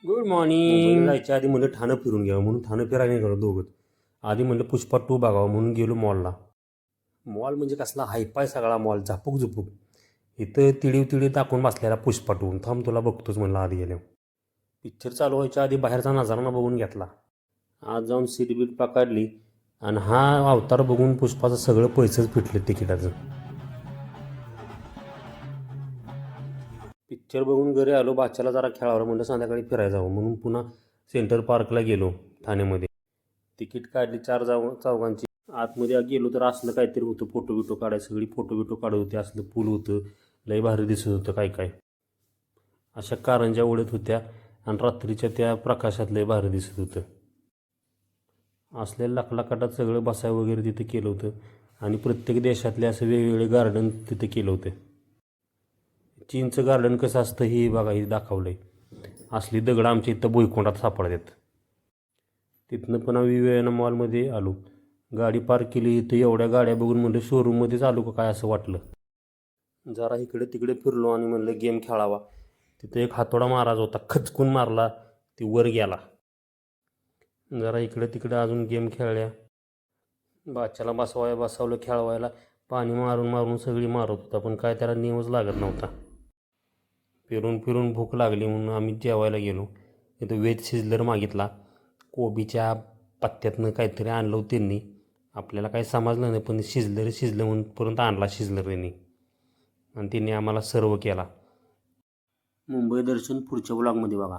Good मुंबईला morning. जायच्या आधी म्हणलं ठाणं फिरून घ्यावं म्हणून ठाणं फिरायला निघालो दोघं. आधी म्हणलं पुष्पा 2 बघावं म्हणून गेलो मॉलला. मॉल म्हणजे कसला हायपाय सगळा मॉल, झापूक झुपूक. इथं तिडीव तिडीव टाकून बसलेला पुष्पा 2. थांब तुला बघतोच म्हणलं आधी गेल्यावर. पिक्चर चालू व्हायच्या आधी बाहेरचा नजारा बघून घेतला. आज जाऊन सीट बीट पकडली आणि हा अवतार बघून पुष्पाचं सगळं पैसेच फिटले तिकिटाचं. पिक्चर बघून घरी आलो. बाच्याला जरा खेळावं म्हणलं, संध्याकाळी फिरायला जावं म्हणून पुन्हा सेंटर पार्कला गेलो ठाण्यामध्ये. तिकीट काढली 4 चौघांची. आतमध्ये गेलो तर असलं काहीतरी होतं, फोटो बिटो काढायचं. सगळी फोटो बिटो काढत होती. असलं पूल होतं, लय भारी दिसत होतं काय काय. अशा कारंज्या उडत होत्या आणि रात्रीच्या त्या प्रकाशात लय भारी दिसत होतं. असल्या लाकडात सगळं बसाय वगैरे तिथं केलं होतं आणि प्रत्येक देशातले असं वेगवेगळे गार्डन तिथं केलं होतं. चीनचं गार्डन कसं असतं हे बघा, हे दाखवलं आहे. असली दगडं आमच्या इथं भुईकोंडात सापडतात. तिथनं पुन्हा विवेकानंद मॉलमध्ये आलो. गाडी पार्क केली. इथं एवढ्या गाड्या बघून म्हणलं शोरूममध्येच आलो का काय असं वाटलं. जरा इकडे तिकडे फिरलो आणि म्हणलं गेम खेळावा. तिथं एक हातोडा महाराज होता, खचकून मारला, ती वर गेला. जरा इकडे तिकडे अजून गेम खेळल्या. बाच्याला बसवलं खेळवायला. पाणी मारून मारून सगळी मारत होता, पण काय त्याला नेमच लागत नव्हता. फिरून फिरून भूक लागली म्हणून आम्ही जेवायला गेलो. इथं व्हेज शिजलर मागितला. कोबीच्या पत्त्यातनं काहीतरी आणलं होतं त्यांनी. आपल्याला काही समजलं नाही, पण शिजलं म्हणून परत आणला शिजलर त्यांनी आणि त्यांनी आम्हाला सर्व केला. मुंबई दर्शन पुढच्या ब्लॉगमध्ये बघा.